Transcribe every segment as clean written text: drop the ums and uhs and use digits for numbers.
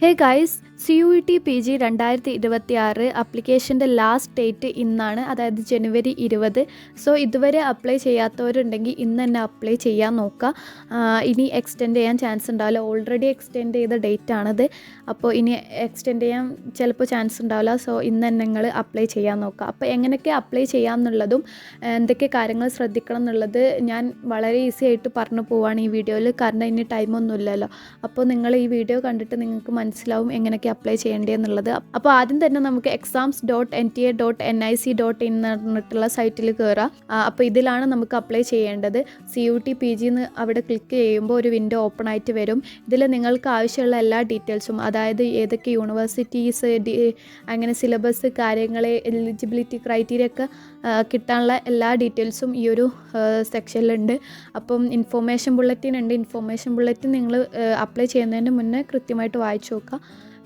ഹേ guys, CUET PG 2026 അപ്ലിക്കേഷൻ്റെ last date ഇന്നാണ്, അതായത് ജനുവരി 20. സോ ഇതുവരെ അപ്ലൈ ചെയ്യാത്തവരുണ്ടെങ്കിൽ ഇന്ന് തന്നെ അപ്ലൈ ചെയ്യാൻ നോക്കുക. ഇനി എക്സ്റ്റെൻഡ് ചെയ്യാൻ ചാൻസ് ഉണ്ടാവില്ല, ഓൾറെഡി എക്സ്റ്റെൻഡ് ചെയ്ത ഡേറ്റ് ആണത്. അപ്പോൾ ഇനി എക്സ്റ്റെൻഡ് ചെയ്യാൻ ചിലപ്പോൾ ചാൻസ് ഉണ്ടാവില്ല. സോ ഇന്ന് തന്നെ നിങ്ങൾ അപ്ലൈ ചെയ്യാൻ നോക്കുക. അപ്പോൾ എങ്ങനെയൊക്കെ അപ്ലൈ ചെയ്യാമെന്നുള്ളതും എന്തൊക്കെ കാര്യങ്ങൾ ശ്രദ്ധിക്കണം എന്നുള്ളത് ഞാൻ വളരെ ഈസി ആയിട്ട് പറഞ്ഞു പോവാണ് ഈ വീഡിയോയിൽ, കാരണം ഇനി ടൈമൊന്നുമില്ലല്ലോ. അപ്പോൾ നിങ്ങൾ ഈ വീഡിയോ കണ്ടിട്ട് നിങ്ങൾക്ക് മനസ്സിലാവും എങ്ങനെയൊക്കെ അപ്ലൈ ചെയ്യേണ്ടതെന്നുള്ളത്. അപ്പോൾ ആദ്യം തന്നെ നമുക്ക് exams.nta.nic.in എന്ന് പറഞ്ഞിട്ടുള്ള സൈറ്റിൽ കയറാം. അപ്പോൾ ഇതിലാണ് നമുക്ക് അപ്ലൈ ചെയ്യേണ്ടത്. CUET PG എന്ന് അവിടെ ക്ലിക്ക് ചെയ്യുമ്പോൾ ഒരു വിൻഡോ ഓപ്പൺ ആയിട്ട് വരും. ഇതിൽ നിങ്ങൾക്ക് ആവശ്യമുള്ള എല്ലാ ഡീറ്റെയിൽസും, അതായത് ഏതൊക്കെ യൂണിവേഴ്സിറ്റീസ്, അങ്ങനെ സിലബസ്, കാര്യങ്ങൾ, എലിജിബിലിറ്റി ക്രൈറ്റീരിയ ഒക്കെ കിട്ടാനുള്ള എല്ലാ ഡീറ്റെയിൽസും ഈ ഒരു സെക്ഷനിലുണ്ട്. അപ്പം ഇൻഫോർമേഷൻ ബുള്ളറ്റിൻ ഉണ്ട്. ഇൻഫോർമേഷൻ ബുള്ളറ്റിൻ നിങ്ങൾ അപ്ലൈ ചെയ്യുന്നതിന് മുന്നേ കൃത്യമായിട്ട് വായിച്ചു നോക്കുക.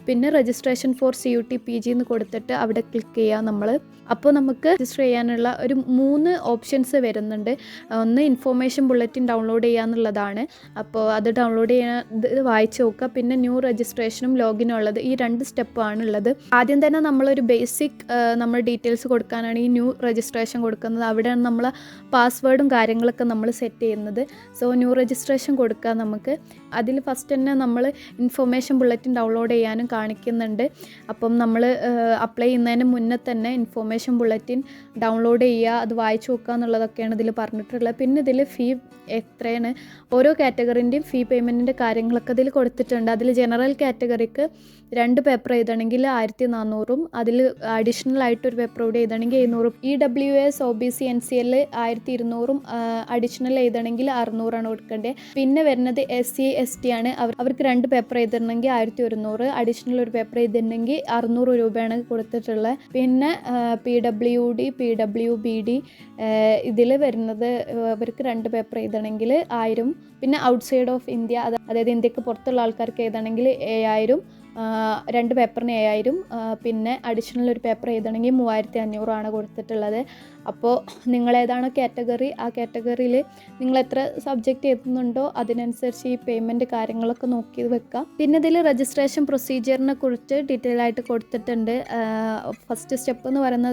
പിന്നെ രജിസ്ട്രേഷൻ ഫോർ CUET PG എന്ന് കൊടുത്തിട്ട് അവിടെ ക്ലിക്ക് ചെയ്യുക നമ്മൾ. അപ്പോൾ നമുക്ക് രജിസ്റ്റർ ചെയ്യാനുള്ള ഒരു 3 ഓപ്ഷൻസ് വരുന്നുണ്ട്. ഒന്ന് ഇൻഫോർമേഷൻ ബുള്ളറ്റിൻ ഡൗൺലോഡ് ചെയ്യുക എന്നുള്ളതാണ്. അപ്പോൾ അത് ഡൗൺലോഡ് ചെയ്യാൻ വായിച്ച് നോക്കുക. പിന്നെ ന്യൂ രജിസ്ട്രേഷനും ലോഗിനും ഉള്ളത്, ഈ 2 സ്റ്റെപ്പാണ് ഉള്ളത്. ആദ്യം തന്നെ നമ്മളൊരു ബേസിക് നമ്മൾ ഡീറ്റെയിൽസ് കൊടുക്കാനാണ് ഈ ന്യൂ രജിസ്ട്രേഷൻ കൊടുക്കുന്നത്. അവിടെയാണ് നമ്മൾ പാസ്വേഡും കാര്യങ്ങളൊക്കെ നമ്മൾ സെറ്റ് ചെയ്യുന്നത്. സോ ന്യൂ രജിസ്ട്രേഷൻ കൊടുക്കുക നമുക്ക്. അതിൽ ഫസ്റ്റ് തന്നെ നമ്മൾ ഇൻഫോർമേഷൻ ബുള്ളറ്റിൻ ഡൗൺലോഡ് ചെയ്യാനും കാണിക്കുന്നുണ്ട്. അപ്പം നമ്മൾ അപ്ലൈ ചെയ്യുന്നതിന് മുന്നേ തന്നെ ഇൻഫോർമേഷൻ ബുള്ളറ്റിൻ ഡൗൺലോഡ് ചെയ്യുക, അത് വായിച്ചു നോക്കുക എന്നുള്ളതൊക്കെയാണ് ഇതിൽ പറഞ്ഞിട്ടുള്ളത്. പിന്നെ ഇതിൽ ഫീ എത്രയാണ്, ഓരോ കാറ്റഗറിൻ്റെയും ഫീ പേയ്മെൻറ്റിൻ്റെ കാര്യങ്ങളൊക്കെ ഇതിൽ കൊടുത്തിട്ടുണ്ട്. അതിൽ ജനറൽ കാറ്റഗറിക്ക് 2 പേപ്പർ എഴുതണമെങ്കിൽ 1400, അതിൽ അഡീഷണൽ ആയിട്ട് ഒരു പേപ്പർ കൂടി എഴുതണമെങ്കിൽ 700. EWS OBC NCL 1200, അഡീഷണൽ എഴുതണമെങ്കിൽ 600 കൊടുക്കേണ്ടത്. പിന്നെ വരുന്നത് SC ST ആണ്. അവർക്ക് 2 പേപ്പർ എഴുതണമെങ്കിൽ 1100, അഡീഷണൽ ഒരു പേപ്പർ എഴുതണമെങ്കിൽ 600 രൂപയാണ് കൊടുത്തിട്ടുള്ളത്. പിന്നെ PWD PWBD ഇതിൽ വരുന്നത് അവർക്ക് 2 പേപ്പർ എഴുതണമെങ്കിൽ 1000. പിന്നെ ഔട്ട്സൈഡ് ഓഫ് ഇന്ത്യ, അതായത് ഇന്ത്യക്ക് പുറത്തുള്ള ആൾക്കാർക്ക് എഴുതണമെങ്കിൽ 7000, 2 പേപ്പറിന് 7000. പിന്നെ അഡീഷണൽ ഒരു പേപ്പർ എഴുതണമെങ്കിൽ 3500 ആണ് കൊടുത്തിട്ടുള്ളത്. അപ്പോൾ നിങ്ങളേതാണോ കാറ്റഗറി, ആ കാറ്റഗറിയിൽ നിങ്ങൾ എത്ര സബ്ജക്റ്റ് എഴുതുന്നുണ്ടോ അതിനനുസരിച്ച് ഈ പേയ്മെൻറ്റ് കാര്യങ്ങളൊക്കെ നോക്കി വെക്കാം. പിന്നെ ഇതിൽ രജിസ്ട്രേഷൻ പ്രൊസീജിയറിനെ കുറിച്ച് ഡീറ്റെയിൽ ആയിട്ട് കൊടുത്തിട്ടുണ്ട്. ഫസ്റ്റ് സ്റ്റെപ്പ് എന്ന് പറയുന്നത്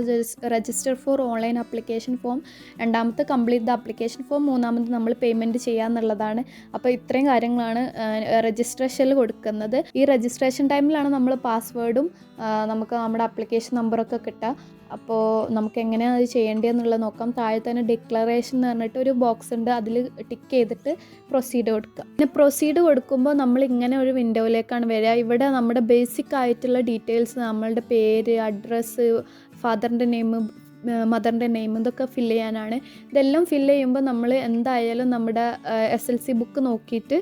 register for online application form, രണ്ടാമത്തെ കംപ്ലീറ്റ് ദ ആപ്ലിക്കേഷൻ ഫോം, മൂന്നാമത് നമ്മൾ പേയ്മെൻറ്റ് ചെയ്യാന്നുള്ളതാണ്. അപ്പോൾ ഇത്രയും കാര്യങ്ങളാണ് രജിസ്ട്രേഷനിൽ കൊടുക്കുന്നത്. ഈ രജിസ്ട്രേഷൻ ടൈമിലാണ് നമ്മൾ പാസ്വേഡും നമുക്ക് നമ്മുടെ ആപ്ലിക്കേഷൻ നമ്പറൊക്കെ കിട്ടുക. അപ്പോൾ നമുക്ക് എങ്ങനെയാണ് അത് ചെയ്യേണ്ടതെന്നുള്ളത് നോക്കാം. താഴെ തന്നെ ഡിക്ലറേഷൻ എന്ന് പറഞ്ഞിട്ട് ഒരു ബോക്സ് ഉണ്ട്, അതിൽ ടിക്ക് ചെയ്തിട്ട് പ്രൊസീഡ് കൊടുക്കുക. പിന്നെ പ്രൊസീഡ് കൊടുക്കുമ്പോൾ നമ്മൾ ഇങ്ങനെ ഒരു വിൻഡോയിലേക്കാണ് വരിക. ഇവിടെ നമ്മുടെ ബേസിക് ആയിട്ടുള്ള ഡീറ്റെയിൽസ്, നമ്മളുടെ പേര്, അഡ്രസ്സ്, ഫാദറിൻ്റെ നെയിം, മദറിൻ്റെ നെയിം, ഇതൊക്കെ ഫില്ല് ചെയ്യാനാണ്. ഇതെല്ലാം ഫില്ല് ചെയ്യുമ്പോൾ നമ്മൾ എന്തായാലും നമ്മുടെ SLC ബുക്ക് നോക്കിയിട്ട്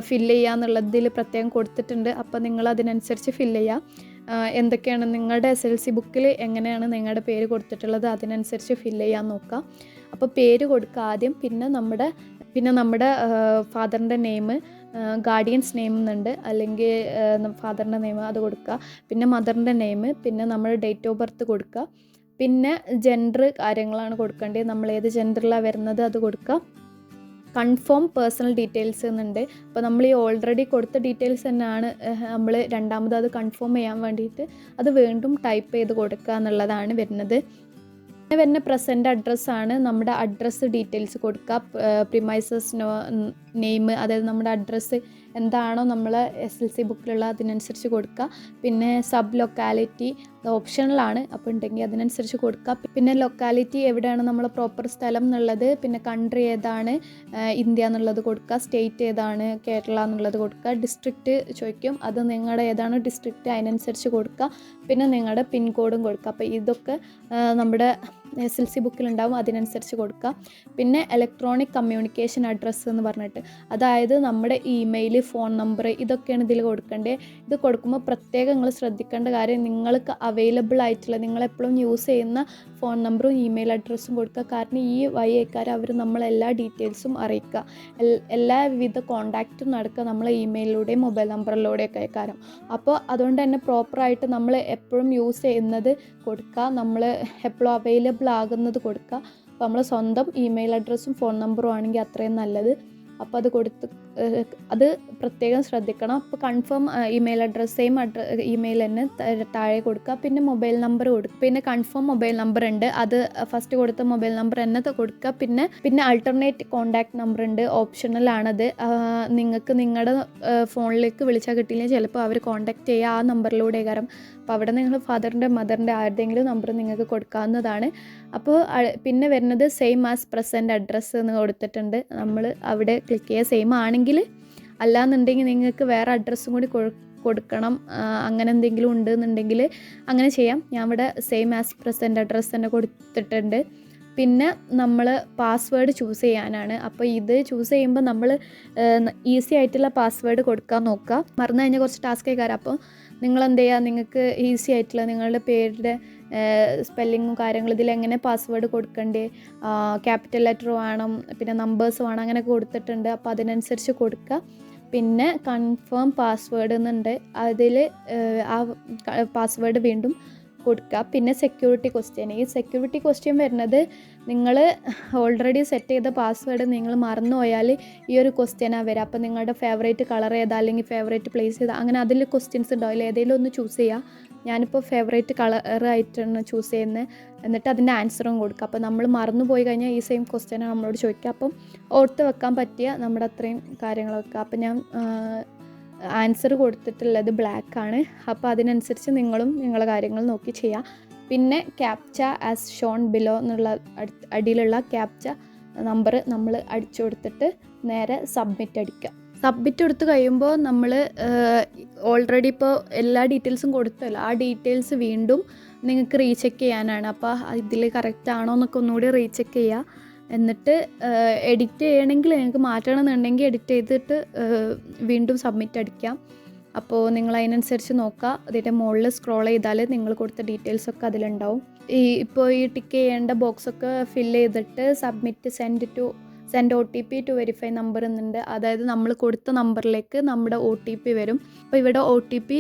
ഫില്ല് ചെയ്യുക എന്നുള്ളതിൽ പ്രത്യേകം കൊടുത്തിട്ടുണ്ട്. അപ്പോൾ നിങ്ങൾ അതിനനുസരിച്ച് ഫില്ല് ചെയ്യുക. എന്തൊക്കെയാണ് നിങ്ങളുടെ SLC ബുക്കിൽ എങ്ങനെയാണ് നിങ്ങളുടെ പേര് കൊടുത്തിട്ടുള്ളത് അതിനനുസരിച്ച് ഫില്ല് ചെയ്യാൻ നോക്കാം. അപ്പോൾ പേര് കൊടുക്കുക ആദ്യം. പിന്നെ നമ്മുടെ ഫാദറിൻ്റെ നെയിം, ഗാർഡിയൻസ് നെയിം എന്നുണ്ട്, അല്ലെങ്കിൽ ഫാദറിൻ്റെ നെയിം അത് കൊടുക്കുക. പിന്നെ മദറിൻ്റെ നെയിം, പിന്നെ നമ്മുടെ ഡേറ്റ് ഓഫ് ബർത്ത് കൊടുക്കുക. പിന്നെ ജെൻഡർ കാര്യങ്ങളാണ് കൊടുക്കേണ്ടത്, നമ്മൾ ഏത് ജെൻഡറിലാണ് വരുന്നത് അത് കൊടുക്കുക. കൺഫേം പേഴ്സണൽ ഡീറ്റെയിൽസ് എന്നുണ്ട്. അപ്പോൾ നമ്മൾ ഈ ഓൾറെഡി കൊടുത്ത ഡീറ്റെയിൽസ് തന്നെയാണ് നമ്മൾ രണ്ടാമത് അത് കൺഫേം ചെയ്യാൻ വേണ്ടിയിട്ട് അത് വീണ്ടും ടൈപ്പ് ചെയ്ത് കൊടുക്കുക എന്നുള്ളതാണ് വരുന്നത്. പിന്നെ പ്രസൻറ്റ് അഡ്രസ്സാണ്, നമ്മുടെ അഡ്രസ്സ് ഡീറ്റെയിൽസ് കൊടുക്കുക. പ്രിമൈസസ് നെയിം, അതായത് നമ്മുടെ അഡ്രസ്സ് എന്താണോ നമ്മൾ SLC ബുക്കിലുള്ള അതിനനുസരിച്ച് കൊടുക്കുക. പിന്നെ സബ് ലൊക്കാലിറ്റി ഓപ്ഷണലാണ്, അപ്പോൾ ഉണ്ടെങ്കിൽ അതിനനുസരിച്ച് കൊടുക്കുക. പിന്നെ ലൊക്കാലിറ്റി എവിടെയാണ് നമ്മൾ പ്രോപ്പർ സ്ഥലം എന്നുള്ളത്, പിന്നെ കൺട്രി ഏതാണ്, ഇന്ത്യ എന്നുള്ളത് കൊടുക്കുക. സ്റ്റേറ്റ് ഏതാണ്, കേരള എന്നുള്ളത് കൊടുക്കുക. ഡിസ്ട്രിക്റ്റ് ചോദിക്കും, അത് നിങ്ങളുടെ ഏതാണ് ഡിസ്ട്രിക്റ്റ് അതിനനുസരിച്ച് കൊടുക്കുക. പിന്നെ നിങ്ങളുടെ പിൻകോഡും കൊടുക്കുക. അപ്പോൾ ഇതൊക്കെ നമ്മുടെ SLC ബുക്കിലുണ്ടാവും, അതിനനുസരിച്ച് കൊടുക്കുക. പിന്നെ ഇലക്ട്രോണിക് കമ്മ്യൂണിക്കേഷൻ അഡ്രസ്സ് എന്ന് പറഞ്ഞിട്ട്, അതായത് നമ്മുടെ ഇമെയിൽ, ഫോൺ നമ്പർ, ഇതൊക്കെയാണ് ഇതിൽ കൊടുക്കേണ്ടത്. ഇത് കൊടുക്കുമ്പോൾ പ്രത്യേകം നിങ്ങൾ ശ്രദ്ധിക്കേണ്ട കാര്യം, നിങ്ങൾക്ക് അവൈലബിൾ ആയിട്ടുള്ള, നിങ്ങളെപ്പോഴും യൂസ് ചെയ്യുന്ന ഫോൺ നമ്പറും ഇമെയിൽ അഡ്രസ്സും കൊടുക്കുക. കാരണം ഈ വഴിയേക്കാരം അവർ നമ്മളെല്ലാ ഡീറ്റെയിൽസും അറിയിക്കുക. എല്ലാവിധ കോണ്ടാക്റ്റും നടക്കുക നമ്മളെ ഇമെയിലിലൂടെയും മൊബൈൽ നമ്പറിലൂടെയൊക്കെ ആയിക്കാരം. അപ്പോൾ അതുകൊണ്ട് തന്നെ പ്രോപ്പറായിട്ട് നമ്മൾ എപ്പോഴും യൂസ് ചെയ്യുന്നത് കൊടുക്കുക, നമ്മൾ എപ്പോഴും അവൈലബിൾ ആകുന്നത് കൊടുക്കുക. അപ്പോൾ നമ്മൾ സ്വന്തം ഇമെയിൽ അഡ്രസ്സും ഫോൺ നമ്പറും ആണെങ്കിൽ അത്രയും നല്ലത്. അപ്പോൾ അത് അത് പ്രത്യേകം ശ്രദ്ധിക്കണം. അപ്പോൾ confirm email address same email തന്നെ താഴെ കൊടുക്കുക. പിന്നെ മൊബൈൽ നമ്പർ കൊടുക്കുക. പിന്നെ കൺഫേം മൊബൈൽ നമ്പർ ഉണ്ട്, അത് ഫസ്റ്റ് കൊടുത്ത മൊബൈൽ നമ്പർ തന്നെ കൊടുക്കുക. പിന്നെ ആൾട്ടർനേറ്റ് കോൺടാക്ട് നമ്പർ ഉണ്ട്, ഓപ്ഷണലാണത്. നിങ്ങൾക്ക് നിങ്ങളുടെ ഫോണിലേക്ക് വിളിച്ചാൽ കിട്ടിയില്ലെങ്കിൽ ചിലപ്പോൾ അവർ കോൺടാക്ട് ചെയ്യുക ആ നമ്പറിലൂടെ കാരണം. അപ്പോൾ അവിടെ നിങ്ങൾ ഫാദറിൻ്റെ മദറിൻ്റെ ആരുടെയെങ്കിലും നമ്പർ നിങ്ങൾക്ക് കൊടുക്കാവുന്നതാണ്. അപ്പോൾ പിന്നെ വരുന്നത് സെയിം ആസ് പ്രസൻറ്റ് അഡ്രസ്സ് എന്ന് കൊടുത്തിട്ടുണ്ട്. നമ്മൾ അവിടെ ക്ലിക്ക് ചെയ്യുക. സെയിം ആണെങ്കിൽ, അല്ലാന്നുണ്ടെങ്കിൽ നിങ്ങൾക്ക് വേറെ അഡ്രസ്സും കൂടി കൊടുക്കണം, അങ്ങനെ എന്തെങ്കിലും ഉണ്ടെന്നുണ്ടെങ്കിൽ അങ്ങനെ ചെയ്യാം. ഞാൻ ഇവിടെ സെയിം ആസ് പ്രസൻറ്റ് അഡ്രസ്സ് തന്നെ കൊടുത്തിട്ടുണ്ട്. പിന്നെ നമ്മൾ പാസ്വേഡ് ചൂസ് ചെയ്യാനാണ്. അപ്പോൾ ഇത് ചൂസ് ചെയ്യുമ്പോൾ നമ്മൾ ഈസി ആയിട്ടുള്ള പാസ്വേഡ് കൊടുക്കാൻ നോക്കുക. മറന്നു കഴിഞ്ഞാൽ കുറച്ച് ടാസ്ക് ആയിക്കാരം. അപ്പോൾ നിങ്ങൾ എന്ത് ചെയ്യുക, നിങ്ങൾക്ക് ഈസി ആയിട്ടുള്ള നിങ്ങളുടെ പേരുടെ സ്പെല്ലിങ്ങും കാര്യങ്ങളും ഇതിലെങ്ങനെ പാസ്വേഡ് കൊടുക്കണ്ടേ, ക്യാപിറ്റൽ ലെറ്റർ വേണം, പിന്നെ നമ്പേഴ്സ് വേണം, അങ്ങനെയൊക്കെ കൊടുത്തിട്ടുണ്ട്. അപ്പോൾ അതിനനുസരിച്ച് കൊടുക്കുക. പിന്നെ കൺഫേം പാസ്വേഡ് എന്നുണ്ട്, അതിൽ ആ പാസ്വേഡ് വീണ്ടും കൊടുക്കുക. പിന്നെ സെക്യൂരിറ്റി ക്വസ്റ്റ്യൻ. ഈ സെക്യൂരിറ്റി ക്വസ്റ്റ്യൻ വരുന്നത് നിങ്ങൾ ഓൾറെഡി സെറ്റ് ചെയ്ത പാസ്വേഡ് നിങ്ങൾ മറന്നു പോയാൽ ഈ ഒരു ക്വസ്റ്റ്യനാണ് വരിക. അപ്പോൾ നിങ്ങളുടെ ഫേവറേറ്റ് കളർ ഏതാ, അല്ലെങ്കിൽ ഫേവറേറ്റ് പ്ലേസ് ഏതാ, അങ്ങനെ അതിൽ ക്വസ്റ്റ്യൻസ് ഉണ്ടാവില്ല. ഏതെങ്കിലും ഒന്ന് ചൂസ് ചെയ്യുക. ഞാനിപ്പോൾ ഫേവറേറ്റ് കളറായിട്ടാണ് ചൂസ് ചെയ്യുന്നത്. എന്നിട്ട് അതിൻ്റെ ആൻസറും കൊടുക്കുക. അപ്പോൾ നമ്മൾ മറന്നു പോയി കഴിഞ്ഞാൽ ഈ സെയിം ക്വസ്റ്റ്യനാണ് നമ്മളോട് ചോദിക്കുക. അപ്പം ഓർത്ത് വെക്കാൻ പറ്റിയ നമ്മുടെ അത്രയും കാര്യങ്ങളൊക്കെ. അപ്പം ഞാൻ ആൻസർ കൊടുത്തിട്ടുള്ളത് ബ്ലാക്കാണ്. അപ്പോൾ അതിനനുസരിച്ച് നിങ്ങളും നിങ്ങളുടെ കാര്യങ്ങൾ നോക്കി ചെയ്യുക. പിന്നെ ക്യാപ്ച ആസ് ഷോൺ ബിലോ എന്നുള്ള അടിയിലുള്ള ക്യാപ്ച നമ്പർ നമ്മൾ അടിച്ചു കൊടുത്തിട്ട് നേരെ സബ്മിറ്റ് അടിക്കുക. സബ്മിറ്റ് കൊടുത്ത് കഴിയുമ്പോൾ നമ്മൾ ഓൾറെഡി ഇപ്പോൾ എല്ലാ ഡീറ്റെയിൽസും കൊടുത്തല്ലോ, ആ ഡീറ്റെയിൽസ് വീണ്ടും നിങ്ങൾക്ക് റീചെക്ക് ചെയ്യാനാണ്. അപ്പോൾ ഇതിൽ കറക്റ്റ് ആണോ എന്നൊക്കെ ഒന്നുകൂടി റീചെക്ക് ചെയ്യുക. എന്നിട്ട് എഡിറ്റ് ചെയ്യണമെങ്കിൽ നിങ്ങൾക്ക് മാറ്റണമെന്നുണ്ടെങ്കിൽ എഡിറ്റ് ചെയ്തിട്ട് വീണ്ടും സബ്മിറ്റ് അടിക്കാം. അപ്പോൾ നിങ്ങൾ അതിനനുസരിച്ച് നോക്കുക. അതിൻ്റെ മുകളിൽ സ്ക്രോൾ ചെയ്താൽ നിങ്ങൾ കൊടുത്ത ഡീറ്റെയിൽസൊക്കെ അതിലുണ്ടാവും. ഇപ്പോൾ ഈ ടിക്ക് ചെയ്യേണ്ട ബോക്സൊക്കെ ഫില്ല് ചെയ്തിട്ട് submit send OTP to verify number എന്നുണ്ട്. അതായത് നമ്മൾ കൊടുത്ത നമ്പറിലേക്ക് നമ്മുടെ OTP വരും. അപ്പോൾ ഇവിടെ OTP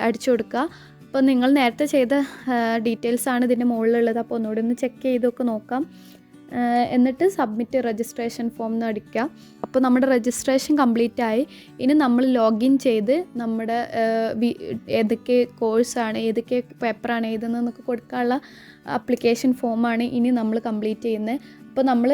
അടിച്ചു കൊടുക്കുക. അപ്പോൾ നിങ്ങൾ നേരത്തെ ചെയ്ത ഡീറ്റെയിൽസാണ് ഇതിൻ്റെ മുകളിലുള്ളത്. അപ്പോൾ ഒന്നുകൂടി ഒന്ന് ചെക്ക് ചെയ്തൊക്കെ നോക്കാം. എന്നിട്ട് സബ്മിറ്റ് രജിസ്ട്രേഷൻ ഫോം എന്ന് അടിക്കുക. അപ്പോൾ നമ്മുടെ രജിസ്ട്രേഷൻ കംപ്ലീറ്റ് ആയി. ഇനി നമ്മൾ ലോഗിൻ ചെയ്ത് നമ്മുടെ ഏതൊക്കെ കോഴ്സാണ്, ഏതൊക്കെ പേപ്പറാണ് എഴുതുന്നതെന്നൊക്കെ കൊടുക്കാനുള്ള ആപ്ലിക്കേഷൻ ഫോമാണ് ഇനി നമ്മൾ കംപ്ലീറ്റ് ചെയ്യുന്നത്. അപ്പോൾ നമ്മൾ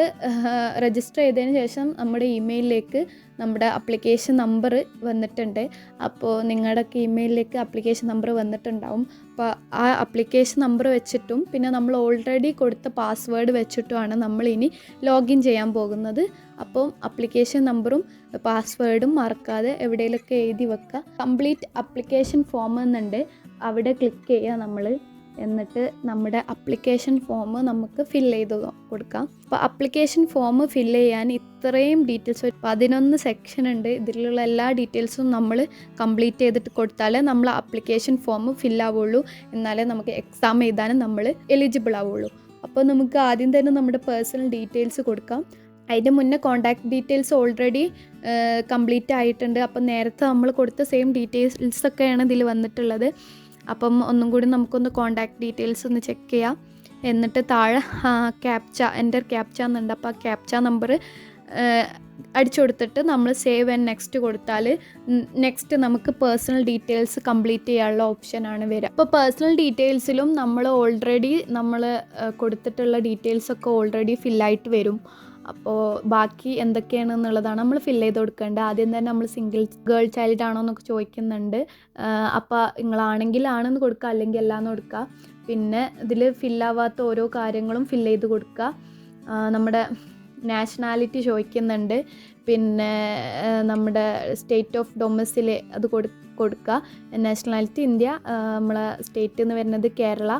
രജിസ്റ്റർ ചെയ്തതിന് ശേഷം നമ്മുടെ ഇമെയിലിലേക്ക് നമ്മുടെ അപ്ലിക്കേഷൻ നമ്പർ വന്നിട്ടുണ്ട്. അപ്പോൾ നിങ്ങളുടെയൊക്കെ ഇമെയിലിലേക്ക് അപ്ലിക്കേഷൻ നമ്പർ വന്നിട്ടുണ്ടാവും. അപ്പോൾ ആ അപ്ലിക്കേഷൻ നമ്പർ വെച്ചിട്ടും പിന്നെ നമ്മൾ ഓൾറെഡി കൊടുത്ത പാസ്വേഡ് വെച്ചിട്ടുമാണ് നമ്മൾ ഇനി ലോഗിൻ ചെയ്യാൻ പോകുന്നത്. അപ്പോൾ അപ്ലിക്കേഷൻ നമ്പറും പാസ്വേഡും മറക്കാതെ എവിടെയെങ്കിലുമൊക്കെ എഴുതി വെക്കുക. കംപ്ലീറ്റ് അപ്ലിക്കേഷൻ ഫോം എന്നുണ്ട്, അവിടെ ക്ലിക്ക് ചെയ്യുക നമ്മൾ. എന്നിട്ട് നമ്മുടെ അപ്ലിക്കേഷൻ ഫോം നമുക്ക് ഫില്ല് ചെയ്ത് കൊടുക്കാം. അപ്പോൾ അപ്ലിക്കേഷൻ ഫോം ഫില്ല് ചെയ്യാൻ ഇത്രയും ഡീറ്റെയിൽസ് 11 സെക്ഷൻ ഉണ്ട്. ഇതിലുള്ള എല്ലാ ഡീറ്റെയിൽസും നമ്മൾ കംപ്ലീറ്റ് ചെയ്തിട്ട് കൊടുത്താലേ നമ്മൾ അപ്ലിക്കേഷൻ ഫോം ഫില്ലാവുള്ളൂ. എന്നാലേ നമുക്ക് എക്സാം എഴുതാനും നമ്മൾ എലിജിബിൾ ആവുള്ളൂ. അപ്പോൾ നമുക്ക് ആദ്യം തന്നെ നമ്മുടെ പേഴ്സണൽ ഡീറ്റെയിൽസ് കൊടുക്കാം. അതിൻ്റെ മുന്നേ കോൺടാക്ട് ഡീറ്റെയിൽസ് ഓൾറെഡി കംപ്ലീറ്റ് ആയിട്ടുണ്ട്. അപ്പം നേരത്തെ നമ്മൾ കൊടുത്ത സെയിം ഡീറ്റെയിൽസൊക്കെയാണ് ഇതിൽ വന്നിട്ടുള്ളത്. അപ്പം ഒന്നും കൂടി നമുക്കൊന്ന് കോൺടാക്ട് ഡീറ്റെയിൽസ് ഒന്ന് ചെക്ക് ചെയ്യാം. എന്നിട്ട് താഴെ എൻ്റർ ക്യാപ്ച എന്നുണ്ട്. അപ്പോൾ ആ ക്യാപ്ച നമ്പർ അടിച്ചു കൊടുത്തിട്ട് നമ്മൾ സേവ് ആൻഡ് നെക്സ്റ്റ് കൊടുത്താൽ നെക്സ്റ്റ് നമുക്ക് പേഴ്സണൽ ഡീറ്റെയിൽസ് കംപ്ലീറ്റ് ചെയ്യാനുള്ള ഓപ്ഷനാണ് വരിക. അപ്പോൾ പേഴ്സണൽ ഡീറ്റെയിൽസിലും നമ്മൾ കൊടുത്തിട്ടുള്ള ഡീറ്റെയിൽസൊക്കെ ഓൾറെഡി ഫില്ലായിട്ട് വരും. അപ്പോൾ ബാക്കി എന്തൊക്കെയാണെന്നുള്ളതാണ് നമ്മൾ ഫില്ല് ചെയ്ത് കൊടുക്കേണ്ടത്. ആദ്യം തന്നെ നമ്മൾ സിംഗിൾ ഗേൾ ചൈൽഡ് ആണോ എന്നൊക്കെ ചോദിക്കുന്നുണ്ട്. അപ്പോൾ നിങ്ങളാണെങ്കിൽ ആണെന്ന് കൊടുക്കുക, അല്ലെങ്കിൽ എല്ലാന്ന് കൊടുക്കുക. പിന്നെ ഇതിൽ ഫില്ലാവാത്ത ഓരോ കാര്യങ്ങളും ഫില്ല് ചെയ്ത് കൊടുക്കുക. നമ്മുടെ നാഷണാലിറ്റി ചോദിക്കുന്നുണ്ട്. പിന്നെ നമ്മുടെ സ്റ്റേറ്റ് ഓഫ് ഡൊമിസിൽ അത് കൊടുക്കുക. നാഷണാലിറ്റി ഇന്ത്യ, നമ്മളെ സ്റ്റേറ്റ് എന്ന് വരുന്നത് കേരള.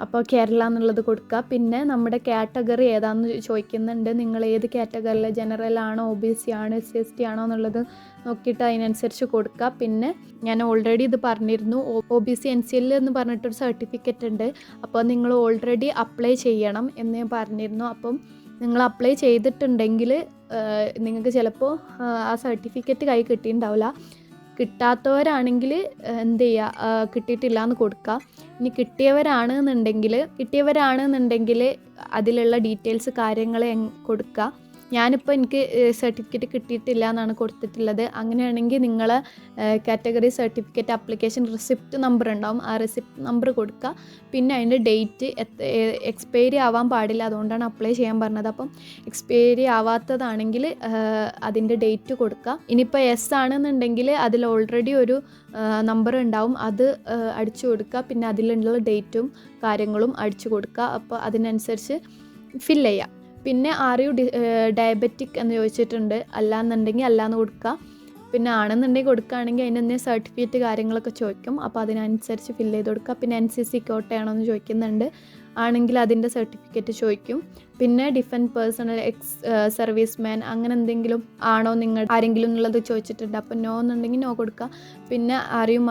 അപ്പോൾ കേരള എന്നുള്ളത് കൊടുക്കുക. പിന്നെ നമ്മുടെ കാറ്റഗറി ഏതാണെന്ന് ചോദിക്കുന്നുണ്ട്. നിങ്ങൾ ഏത് കാറ്റഗറിയിൽ, ജനറൽ ആണോ, OBC ആണോ, SC/ST ആണോ എന്നുള്ളത് നോക്കിയിട്ട് അതിനനുസരിച്ച് കൊടുക്കുക. പിന്നെ ഞാൻ ഓൾറെഡി ഇത് പറഞ്ഞിരുന്നു, OBC NCL എന്ന് പറഞ്ഞിട്ടൊരു സർട്ടിഫിക്കറ്റ് ഉണ്ട്. അപ്പോൾ നിങ്ങൾ ഓൾറെഡി അപ്ലൈ ചെയ്യണം എന്ന് ഞാൻ പറഞ്ഞിരുന്നു. അപ്പം നിങ്ങൾ അപ്ലൈ ചെയ്തിട്ടുണ്ടെങ്കിൽ നിങ്ങൾക്ക് ചിലപ്പോൾ ആ സർട്ടിഫിക്കറ്റ് കൈ കിട്ടിയിട്ടുണ്ടാവില്ല. കിട്ടാത്തവരാണെങ്കിൽ എന്ത് ചെയ്യുക, കിട്ടിയിട്ടില്ല എന്ന് കൊടുക്കുക. ഇനി കിട്ടിയവരാണെന്നുണ്ടെങ്കിൽ അതിലുള്ള ഡീറ്റെയിൽസ് കാര്യങ്ങൾ കൊടുക്കുക. ഞാനിപ്പോൾ എനിക്ക് സർട്ടിഫിക്കറ്റ് കിട്ടിയിട്ടില്ല എന്നാണ് കൊടുത്തിട്ടുള്ളത്. അങ്ങനെയാണെങ്കിൽ നിങ്ങൾ category certificate application receipt number ഉണ്ടാവും, ആ റിസിപ്റ്റ് നമ്പർ കൊടുക്കുക. പിന്നെ അതിൻ്റെ ഡേറ്റ് എക്സ്പയറി ആവാൻ പാടില്ല, അതുകൊണ്ടാണ് അപ്ലൈ ചെയ്യാൻ പറഞ്ഞത്. അപ്പം എക്സ്പയറി ആവാത്തതാണെങ്കിൽ അതിൻ്റെ ഡേറ്റ് കൊടുക്കുക. ഇനിയിപ്പോൾ എസ് ആണെന്നുണ്ടെങ്കിൽ അതിൽ ഓൾറെഡി ഒരു നമ്പർ ഉണ്ടാവും, അത് അടിച്ചു കൊടുക്കുക. പിന്നെ അതിലുള്ള ഡേറ്റും കാര്യങ്ങളും അടിച്ചു കൊടുക്കുക. അപ്പോൾ അതിനനുസരിച്ച് ഫില്ല് ചെയ്യുക. പിന്നെ ആർ യു ഡയബറ്റിക് എന്ന് ചോദിച്ചിട്ടുണ്ട്, അല്ലാന്നുണ്ടെങ്കിൽ അല്ലാന്ന് കൊടുക്കുക. പിന്നെ ആണെന്നുണ്ടെങ്കിൽ കൊടുക്കുകയാണെങ്കിൽ അതിന് സർട്ടിഫിക്കറ്റ് കാര്യങ്ങളൊക്കെ ചോദിക്കും, അപ്പോൾ അതിനനുസരിച്ച് ഫില്ല് ചെയ്ത് കൊടുക്കുക. പിന്നെ NCC കോട്ടയാണോ എന്ന് ചോദിക്കുന്നുണ്ട്, ആണെങ്കിൽ അതിൻ്റെ സർട്ടിഫിക്കറ്റ് ചോദിക്കും. പിന്നെ ഡിഫൻസ് പേഴ്സണൽ സർവീസ് മാൻ അങ്ങനെ എന്തെങ്കിലും ആണോ നിങ്ങൾ ആരെങ്കിലും എന്നുള്ളത് ചോദിച്ചിട്ടുണ്ട്, അപ്പോൾ നോ എന്നുണ്ടെങ്കിൽ നോ കൊടുക്കുക. പിന്നെ ആരെയും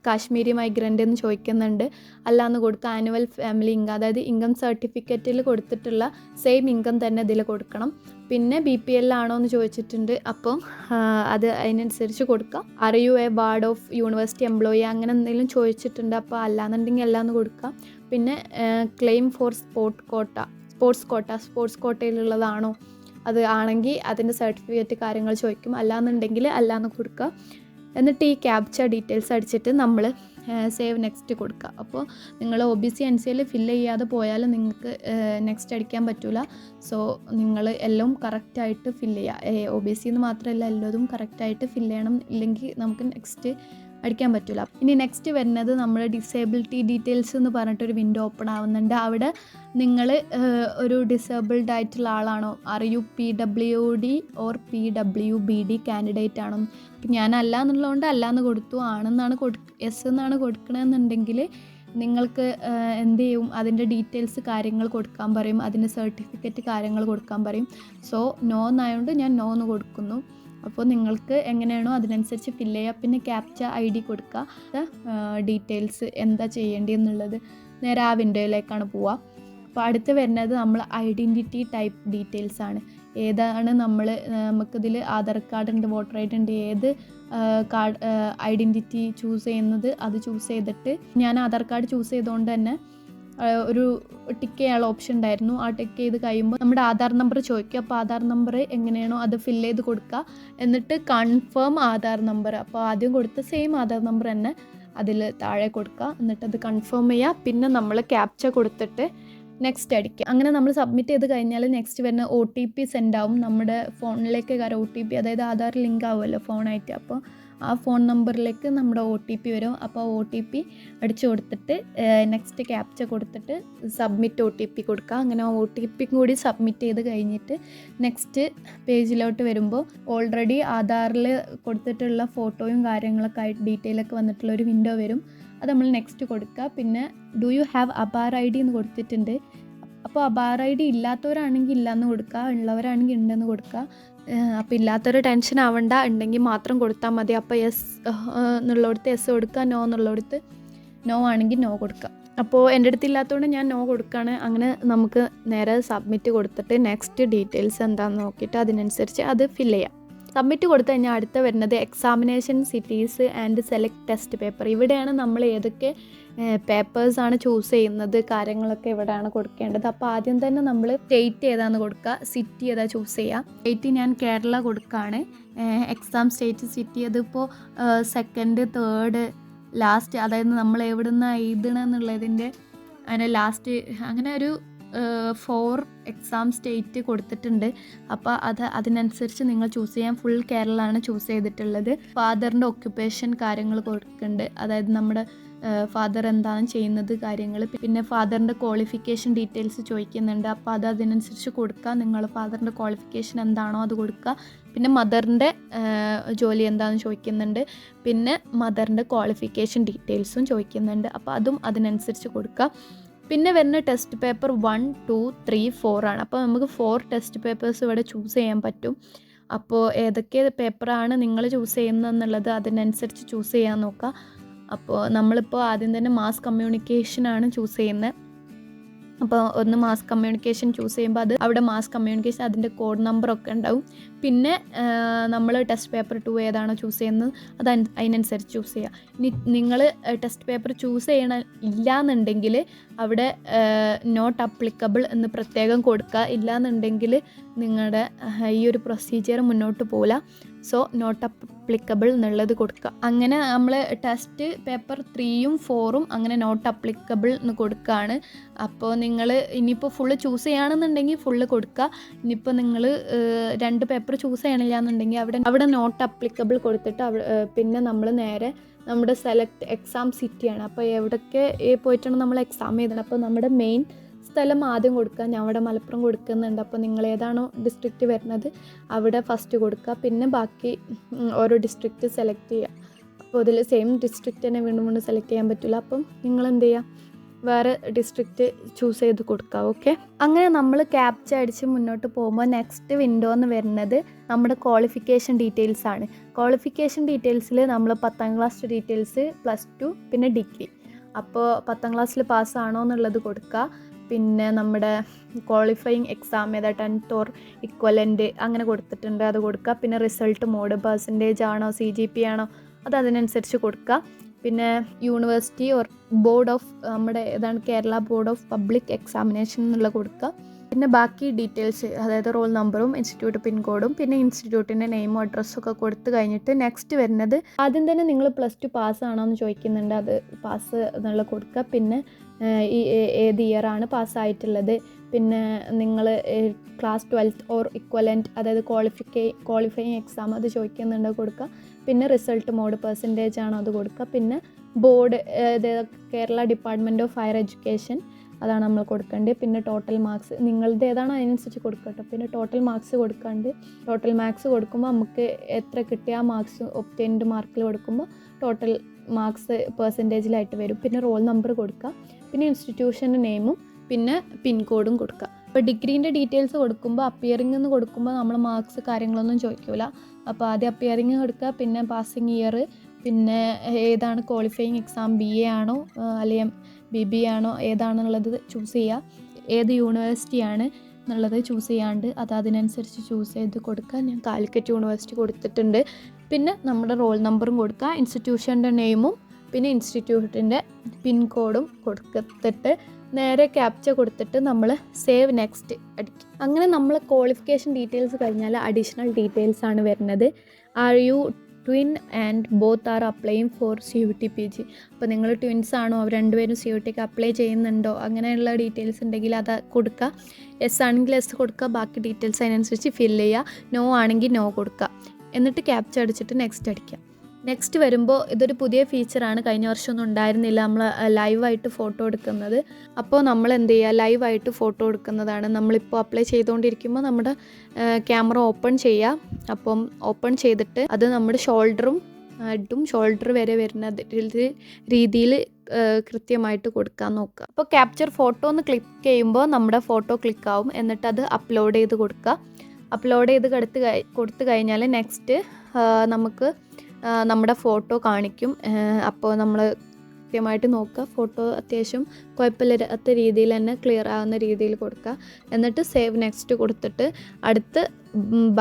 കാശ്മീരി മൈഗ്രൻ്റ് എന്ന് ചോദിക്കുന്നുണ്ട്, അല്ലാന്ന് കൊടുക്കുക. ആനുവൽ ഫാമിലി ഇൻകം, അതായത് ഇൻകം സർട്ടിഫിക്കറ്റിൽ കൊടുത്തിട്ടുള്ള സെയിം ഇൻകം തന്നെ ഇതിൽ കൊടുക്കണം. പിന്നെ BPL ആണോ എന്ന് ചോദിച്ചിട്ടുണ്ട്, അപ്പം അത് അതിനനുസരിച്ച് കൊടുക്കുക. Are you A ward of university employee അങ്ങനെ എന്തെങ്കിലും ചോദിച്ചിട്ടുണ്ട്, അപ്പോൾ അല്ലാന്നുണ്ടെങ്കിൽ അല്ലാന്ന് കൊടുക്കുക. പിന്നെ ക്ലെയിം ഫോർ സ്പോർട്സ് കോട്ടയിലുള്ളതാണോ, അത് ആണെങ്കിൽ അതിൻ്റെ സർട്ടിഫിക്കറ്റ് കാര്യങ്ങൾ ചോദിക്കും, അല്ലാന്നുണ്ടെങ്കിൽ അല്ലാന്ന് കൊടുക്കുക. എന്നിട്ട് ഈ ക്യാപ്ച ഡീറ്റെയിൽസ് അടിച്ചിട്ട് നമ്മൾ സേവ് നെക്സ്റ്റ് കൊടുക്കുക. അപ്പോൾ നിങ്ങൾ OBC NCL ഫില്ല് ചെയ്യാതെ പോയാൽ നിങ്ങൾക്ക് നെക്സ്റ്റ് അടിക്കാൻ പറ്റില്ല. സോ നിങ്ങൾ എല്ലാം കറക്റ്റായിട്ട് ഫില്ല് ചെയ്യുക. OBC എന്ന് മാത്രമല്ല, എല്ലാതും കറക്റ്റായിട്ട് ഫില്ല് ചെയ്യണം, ഇല്ലെങ്കിൽ നമുക്ക് നെക്സ്റ്റ് അടിക്കാൻ പറ്റില്ല. ഇനി നെക്സ്റ്റ് വരുന്നത് നമ്മുടെ ഡിസേബിലിറ്റി ഡീറ്റെയിൽസ് എന്ന് പറഞ്ഞിട്ടൊരു വിൻഡോ ഓപ്പൺ ആവുന്നുണ്ട്. അവിടെ നിങ്ങൾ ഒരു ഡിസേബിൾഡ് ആയിട്ടുള്ള ആളാണോ, PWD ഓർ PWBD കാൻഡിഡേറ്റ് ആണോ. അപ്പം ഞാൻ അല്ല എന്നുള്ളതുകൊണ്ട് അല്ലാന്ന് കൊടുത്തു. ആണെന്നാണ് എസ് എന്നാണ് കൊടുക്കണമെന്നുണ്ടെങ്കിൽ നിങ്ങൾക്ക് എന്ത് ചെയ്യും, അതിൻ്റെ ഡീറ്റെയിൽസ് കാര്യങ്ങൾ കൊടുക്കാൻ പറയും, അതിൻ്റെ സർട്ടിഫിക്കറ്റ് കാര്യങ്ങൾ കൊടുക്കാൻ പറയും. സോ നോ എന്നായതുകൊണ്ട് ഞാൻ നോ എന്ന് കൊടുക്കുന്നു. അപ്പോൾ നിങ്ങൾക്ക് എങ്ങനെയാണോ അതിനനുസരിച്ച് ഫില്ല് ചെയ്യുക. പിന്നെ ക്യാപ്ച ID കൊടുക്കുക, ഡീറ്റെയിൽസ് എന്താ ചെയ്യേണ്ടതെന്നുള്ളത് നേരെ ആ വിൻഡോയിലേക്കാണ് പോവുക. അപ്പോൾ അടുത്ത് വരുന്നത് നമ്മൾ ഐഡൻറ്റിറ്റി ടൈപ്പ് ഡീറ്റെയിൽസ് ആണ്. ഏതാണ് നമുക്കിതിൽ ആധാർ കാർഡ് ഉണ്ട്, വോട്ടർ ID ഉണ്ട്, ഏത് കാർഡ് ഐഡൻറ്റിറ്റി ചൂസ് ചെയ്യുന്നത് അത് ചൂസ് ചെയ്തിട്ട്, ഞാൻ ആധാർ കാർഡ് ചൂസ് ചെയ്തുകൊണ്ട് തന്നെ ഒരു ടിക്ക് ചെയ്യാനുള്ള ഓപ്ഷൻ ഉണ്ടായിരുന്നു. ആ ടിക്ക് ചെയ്ത് കഴിയുമ്പോൾ നമ്മുടെ ആധാർ നമ്പർ ചോദിക്കുക. അപ്പോൾ ആധാർ നമ്പർ എങ്ങനെയാണോ അത് ഫില്ല് ചെയ്ത് കൊടുക്കുക. എന്നിട്ട് കൺഫേം ആധാർ നമ്പർ, അപ്പോൾ ആദ്യം കൊടുത്ത സെയിം ആധാർ നമ്പർ തന്നെ അതിൽ താഴെ കൊടുക്കുക. എന്നിട്ട് അത് കൺഫേം ചെയ്യുക. പിന്നെ നമ്മൾ ക്യാപ്ച കൊടുത്തിട്ട് നെക്സ്റ്റ് അടിക്കുക. അങ്ങനെ നമ്മൾ സബ്മിറ്റ് ചെയ്ത് കഴിഞ്ഞാൽ നെക്സ്റ്റ് വരുന്ന OTP സെൻഡ് ആവും നമ്മുടെ ഫോണിലേക്ക്. OTP അതായത് ആധാർ ലിങ്ക് ആവുമല്ലോ ഫോണായിട്ട്, അപ്പോൾ ആ ഫോൺ നമ്പറിലേക്ക് നമ്മുടെ OTP വരും. അപ്പോൾ OTP അടിച്ചു കൊടുത്തിട്ട് നെക്സ്റ്റ് ക്യാപ്ച കൊടുത്തിട്ട് സബ്മിറ്റ് OTP കൊടുക്കുക. അങ്ങനെ OTP കൂടി സബ്മിറ്റ് ചെയ്ത് കഴിഞ്ഞിട്ട് നെക്സ്റ്റ് പേജിലോട്ട് വരുമ്പോൾ ഓൾറെഡി ആധാറിൽ കൊടുത്തിട്ടുള്ള ഫോട്ടോയും കാര്യങ്ങളൊക്കെ ആയിട്ട് ഡീറ്റെയിലൊക്കെ വന്നിട്ടുള്ള ഒരു വിൻഡോ വരും. അത് നമ്മൾ നെക്സ്റ്റ് കൊടുക്കുക. പിന്നെ ഡു യു ഹാവ് അബാർ ID എന്ന് കൊടുത്തിട്ടുണ്ട്. അപ്പോൾ അബാർ ID ഇല്ലാത്തവരാണെങ്കിൽ ഇല്ലയെന്ന് കൊടുക്കുക, ഉള്ളവരാണെങ്കിൽ ഉണ്ടെന്ന് കൊടുക്കുക. അപ്പോൾ ഇല്ലാത്തൊരു ടെൻഷൻ ആവണ്ട, ഉണ്ടെങ്കിൽ മാത്രം കൊടുത്താൽ മതി. അപ്പോൾ യെസ് എന്നുള്ളിടത്ത് യെസ് കൊടുക്കുക, നോ എന്നുള്ളിടത്ത് നോ ആണെങ്കിൽ നോ കൊടുക്കുക. അപ്പോൾ എൻ്റെ അടുത്ത് ഇല്ലാത്തതുകൊണ്ട് ഞാൻ നോ കൊടുക്കുകയാണ്. അങ്ങനെ നമുക്ക് നേരെ സബ്മിറ്റ് കൊടുത്തിട്ട് നെക്സ്റ്റ് ഡീറ്റെയിൽസ് എന്താണെന്ന് നോക്കിയിട്ട് അതിനനുസരിച്ച് അത് ഫില്ല് ചെയ്യാം. സബ്മിറ്റ് കൊടുത്തു കഴിഞ്ഞാൽ അടുത്ത വരുന്നത് examination cities and select test paper. ഇവിടെയാണ് നമ്മൾ ഏതൊക്കെ പേപ്പേഴ്സാണ് ചൂസ് ചെയ്യുന്നത്, കാര്യങ്ങളൊക്കെ ഇവിടെയാണ് കൊടുക്കേണ്ടത്. അപ്പോൾ ആദ്യം തന്നെ നമ്മൾ സ്റ്റേറ്റ് ഏതാന്ന് കൊടുക്കുക, സിറ്റി ഏതാ ചൂസ് ചെയ്യുക. സ്റ്റേറ്റ് ഞാൻ കേരള കൊടുക്കുകയാണ്. എക്സാം സ്റ്റേറ്റ് സിറ്റി അതിപ്പോൾ സെക്കൻഡ്, തേർഡ്, ലാസ്റ്റ്, അതായത് നമ്മൾ എവിടെ നിന്ന് എഴുതണമെന്നുള്ളതിൻ്റെ അങ്ങനെ ലാസ്റ്റ് അങ്ങനെ ഒരു 4 എക്സാം സ്റ്റേറ്റ് കൊടുത്തിട്ടുണ്ട്. അപ്പോൾ അതിനനുസരിച്ച് നിങ്ങൾ ചൂസ് ചെയ്യാൻ. ഫുൾ കേരളമാണ് ചൂസ് ചെയ്തിട്ടുള്ളത്. ഫാദറിൻ്റെ ഒക്യുപ്പേഷൻ കാര്യങ്ങൾ കൊടുക്കുന്നുണ്ട്, അതായത് നമ്മുടെ ഫാദർ എന്താണ് ചെയ്യുന്നത് കാര്യങ്ങൾ. പിന്നെ ഫാദറിൻ്റെ ക്വാളിഫിക്കേഷൻ ഡീറ്റെയിൽസ് ചോദിക്കുന്നുണ്ട്. അപ്പോൾ അതിനനുസരിച്ച് കൊടുക്കുക. നിങ്ങൾ ഫാദറിൻ്റെ ക്വാളിഫിക്കേഷൻ എന്താണോ അത് കൊടുക്കുക. പിന്നെ മദറിൻ്റെ ജോലി എന്താണെന്ന് ചോദിക്കുന്നുണ്ട്. പിന്നെ മദറിൻ്റെ ക്വാളിഫിക്കേഷൻ ഡീറ്റെയിൽസും ചോദിക്കുന്നുണ്ട്. അപ്പോൾ അതും അതിനനുസരിച്ച് കൊടുക്കുക. പിന്നെ വരുന്ന ടെസ്റ്റ് പേപ്പർ 1, 2, 3, 4 ആണ്. അപ്പോൾ നമുക്ക് 4 ടെസ്റ്റ് പേപ്പേഴ്സ് ഇവിടെ ചൂസ് ചെയ്യാൻ പറ്റും. അപ്പോൾ ഏതൊക്കെ പേപ്പറാണ് നിങ്ങൾ ചൂസ് ചെയ്യുന്നതെന്നുള്ളത് അതിനനുസരിച്ച് ചൂസ് ചെയ്യാൻ നോക്കുക. അപ്പോൾ നമ്മളിപ്പോൾ ആദ്യം തന്നെ മാസ് കമ്മ്യൂണിക്കേഷനാണ് ചൂസ് ചെയ്യുന്നത്. അപ്പോൾ ഒന്ന് മാസ് കമ്മ്യൂണിക്കേഷൻ ചൂസ് ചെയ്യുമ്പോൾ അത് അവിടെ മാസ് കമ്മ്യൂണിക്കേഷൻ അതിൻ്റെ കോഡ് നമ്പറൊക്കെ ഉണ്ടാവും. പിന്നെ നമ്മൾ ടെസ്റ്റ് പേപ്പർ 2 ഏതാണോ ചൂസ് ചെയ്യുന്നത് അത് അതിനനുസരിച്ച് ചൂസ് ചെയ്യുക. ഇനി നിങ്ങൾ ടെസ്റ്റ് പേപ്പർ ചൂസ് ചെയ്യണം ഇല്ലയെന്നുണ്ടെങ്കിൽ അവിടെ നോട്ട് അപ്ലിക്കബിൾ എന്ന് പ്രത്യേകം കൊടുക്കുക. ഇല്ലയെന്നുണ്ടെങ്കിൽ നിങ്ങളുടെ ഈ ഒരു പ്രൊസീജിയർ മുന്നോട്ട് പോകില്ല. സോ നോട്ട് അപ്ലിക്കബിൾ എന്നുള്ളത് കൊടുക്കുക. അങ്ങനെ നമ്മൾ ടെസ്റ്റ് പേപ്പർ 3ഉം 4ഉം അങ്ങനെ നോട്ട് അപ്ലിക്കബിൾ എന്ന് കൊടുക്കുകയാണ്. അപ്പോൾ നിങ്ങൾ ഇനിയിപ്പോൾ ഫുള്ള് ചൂസ് ചെയ്യുകയാണെന്നുണ്ടെങ്കിൽ ഫുള്ള് കൊടുക്കുക. ഇനിയിപ്പോൾ നിങ്ങൾ 2 പേപ്പർ ചൂസ് ചെയ്യണില്ല എന്നുണ്ടെങ്കിൽ അവിടെ നോട്ട് അപ്ലിക്കബിൾ കൊടുത്തിട്ട് പിന്നെ നമ്മൾ നേരെ നമ്മുടെ സെലക്ട് എക്സാം സിറ്റിയാണ്. അപ്പോൾ എവിടെയൊക്കെ പോയിട്ടാണ് നമ്മൾ എക്സാം എഴുതണം. അപ്പോൾ നമ്മുടെ മെയിൻ സ്ഥലം ആദ്യം കൊടുക്കുക. ഞാൻ അവിടെ മലപ്പുറം കൊടുക്കുന്നുണ്ട്. അപ്പോൾ നിങ്ങൾ ഏതാണോ ഡിസ്ട്രിക്റ്റ് വരുന്നത് അവിടെ ഫസ്റ്റ് കൊടുക്കുക. പിന്നെ ബാക്കി ഓരോ ഡിസ്ട്രിക്റ്റ് സെലക്ട് ചെയ്യുക. അപ്പോൾ അതിൽ സെയിം ഡിസ്ട്രിക്റ്റ് തന്നെ വീണ്ടും വീണ്ടും സെലക്ട് ചെയ്യാൻ പറ്റില്ല. അപ്പം നിങ്ങൾ എന്ത് ചെയ്യുക, വേറെ ഡിസ്ട്രിക്റ്റ് ചൂസ് ചെയ്ത് കൊടുക്കുക. ഓക്കെ, അങ്ങനെ നമ്മൾ ക്യാപ്ച അടിച്ച് മുന്നോട്ട് പോകുമ്പോൾ നെക്സ്റ്റ് വിൻഡോ എന്ന് വരുന്നത് നമ്മുടെ ക്വാളിഫിക്കേഷൻ ഡീറ്റെയിൽസ് ആണ്. ക്വാളിഫിക്കേഷൻ ഡീറ്റെയിൽസിൽ നമ്മൾ 10ാം ക്ലാസ് ഡീറ്റെയിൽസ്, +2 പിന്നെ ഡിഗ്രി. അപ്പോൾ 10ാം ക്ലാസ്സിൽ പാസ്സാണോ എന്നുള്ളത് കൊടുക്കുക. പിന്നെ നമ്മുടെ ക്വാളിഫയിങ് എക്സാം ഏതാ 10th ഓർ ഇക്വലൻ്റ് അങ്ങനെ കൊടുത്തിട്ടുണ്ട് അത് കൊടുക്കുക. പിന്നെ റിസൾട്ട് മോഡ് പെർസെൻറ്റേജ് ആണോ CGP ആണോ അത് അതിനനുസരിച്ച് കൊടുക്കുക. പിന്നെ യൂണിവേഴ്സിറ്റി ഓർ ബോർഡ് ഓഫ് നമ്മുടെ ഏതാണ് Kerala board of public examination എന്നുള്ള കൊടുക്കുക. പിന്നെ ബാക്കി ഡീറ്റെയിൽസ് അതായത് റോൾ നമ്പറും ഇൻസ്റ്റിറ്റ്യൂട്ട് പിൻകോഡും പിന്നെ ഇൻസ്റ്റിറ്റ്യൂട്ടിൻ്റെ നെയിമും അഡ്രസ്സും ഒക്കെ കൊടുത്തു കഴിഞ്ഞിട്ട് നെക്സ്റ്റ് വരുന്നത് ആദ്യം തന്നെ നിങ്ങൾ +2 പാസ്സാണോ എന്ന് ചോദിക്കുന്നുണ്ട്. അത് പാസ് എന്നുള്ള കൊടുക്കുക. പിന്നെ ഈ ഏത് ഇയറാണ് പാസ്സായിട്ടുള്ളത്, പിന്നെ നിങ്ങൾ ക്ലാസ് 12th ഓർ ഇക്വലൻ്റ് അതായത് ക്വാളിഫയിങ് എക്സാം അത് ചോദിക്കുന്നുണ്ട് കൊടുക്കുക. പിന്നെ റിസൾട്ട് മോഡ് പെർസെൻറ്റേജ് ആണോ അത് കൊടുക്കുക. പിന്നെ board Kerala department of higher education അതാണ് നമ്മൾ കൊടുക്കേണ്ടത്. പിന്നെ ടോട്ടൽ മാർക്സ് നിങ്ങളുടെ ഏതാണോ അതിനനുസരിച്ച് കൊടുക്കട്ടോ. പിന്നെ ടോട്ടൽ മാർക്സ് കൊടുക്കാണ്ട് ടോട്ടൽ മാർക്സ് കൊടുക്കുമ്പോൾ നമുക്ക് എത്ര കിട്ടിയ ആ മാർക്സ് ഒബ്റ്റൈൻഡ് മാർക്കിൽ കൊടുക്കുമ്പോൾ ടോട്ടൽ മാർക്സ് പെർസെൻറ്റേജിലായിട്ട് വരും. പിന്നെ റോൾ നമ്പർ കൊടുക്കുക. പിന്നെ ഇൻസ്റ്റിറ്റ്യൂഷൻ്റെ നെയിമും പിന്നെ പിൻകോഡും കൊടുക്കുക. ഇപ്പോൾ ഡിഗ്രീൻ്റെ ഡീറ്റെയിൽസ് കൊടുക്കുമ്പോൾ അപ്പിയറിംഗ് എന്ന് കൊടുക്കുമ്പോൾ നമ്മൾ മാർക്സ് കാര്യങ്ങളൊന്നും ചോദിക്കില്ല. അപ്പോൾ ആദ്യം അപ്പിയറിംഗ് കൊടുക്കുക. പിന്നെ പാസിംഗ് ഇയർ, പിന്നെ ഏതാണ് ക്വാളിഫയിങ് എക്സാം BA ആണോ അല്ലെങ്കിൽ BBA ആണോ ഏതാണെന്നുള്ളത് ചൂസ് ചെയ്യുക. ഏത് യൂണിവേഴ്സിറ്റിയാണ് എന്നുള്ളത് ചൂസ് ചെയ്യാണ്ട് അത് അതിനനുസരിച്ച് ചൂസ് ചെയ്ത് കൊടുക്കുക. ഞാൻ കാലിക്കറ്റ് യൂണിവേഴ്സിറ്റി കൊടുത്തിട്ടുണ്ട്. പിന്നെ നമ്മുടെ റോൾ നമ്പറും കൊടുക്കുക, ഇൻസ്റ്റിറ്റ്യൂഷൻ്റെ നെയിമും പിന്നെ ഇൻസ്റ്റിറ്റ്യൂട്ടിൻ്റെ പിൻകോഡും കൊടുത്തിട്ട് നേരെ ക്യാപ്ച കൊടുത്തിട്ട് നമ്മൾ സേവ് നെക്സ്റ്റ് അടിക്കും. അങ്ങനെ നമ്മൾ ക്വാളിഫിക്കേഷൻ ഡീറ്റെയിൽസ് കഴിഞ്ഞാൽ അഡീഷണൽ ഡീറ്റെയിൽസ് ആണ് വരുന്നത്. Are you twin and both are applying four CUT PG. അപ്പോൾ നിങ്ങൾ ട്വിൻസ് ആണോ അവർ രണ്ടുപേരും CUTക്ക് അപ്ലൈ ചെയ്യുന്നുണ്ടോ അങ്ങനെയുള്ള ഡീറ്റെയിൽസ് ഉണ്ടെങ്കിൽ അത് കൊടുക്കുക. എസ് ആണെങ്കിൽ എസ് കൊടുക്കുക. ബാക്കി ഡീറ്റെയിൽസ് അതിനനുസരിച്ച് ഫില്ല് ചെയ്യുക. നോ ആണെങ്കിൽ നോ കൊടുക്കുക. എന്നിട്ട് ക്യാപ്ച അടിച്ചിട്ട് നെക്സ്റ്റ് അടിക്കുക. നെക്സ്റ്റ് വരുമ്പോൾ ഇതൊരു പുതിയ ഫീച്ചറാണ്. കഴിഞ്ഞ വർഷമൊന്നും ഉണ്ടായിരുന്നില്ല നമ്മൾ ലൈവായിട്ട് ഫോട്ടോ എടുക്കുന്നത്. അപ്പോൾ നമ്മൾ എന്ത് ചെയ്യുക, ലൈവായിട്ട് ഫോട്ടോ എടുക്കുന്നതാണ്. നമ്മളിപ്പോൾ അപ്ലൈ ചെയ്തുകൊണ്ടിരിക്കുമ്പോൾ നമ്മുടെ ക്യാമറ ഓപ്പൺ ചെയ്യുക. അപ്പം ഓപ്പൺ ചെയ്തിട്ട് അത് നമ്മുടെ ഷോൾഡറും ഹെഡും ഷോൾഡർ വരെ വരുന്ന രീതിയിൽ കൃത്യമായിട്ട് കൊടുക്കാൻ നോക്കുക. അപ്പോൾ ക്യാപ്ചർ ഫോട്ടോ എന്ന് ക്ലിക്ക് ചെയ്യുമ്പോൾ നമ്മുടെ ഫോട്ടോ ക്ലിക്കാവും. എന്നിട്ട് അത് അപ്ലോഡ് ചെയ്ത് കൊടുക്കുക. അപ്ലോഡ് ചെയ്ത് കൊടുത്തു കഴിഞ്ഞാൽ നെക്സ്റ്റ് നമുക്ക് നമ്മുടെ ഫോട്ടോ കാണിക്കും. അപ്പോൾ നമ്മൾ കൃത്യമായിട്ട് നോക്കുക. ഫോട്ടോ അത്യാവശ്യം കുഴപ്പമില്ലാത്ത രീതിയിൽ തന്നെ ക്ലിയർ ആവുന്ന രീതിയിൽ കൊടുക്കുക. എന്നിട്ട് സേവ് നെക്സ്റ്റ് കൊടുത്തിട്ട് അടുത്ത്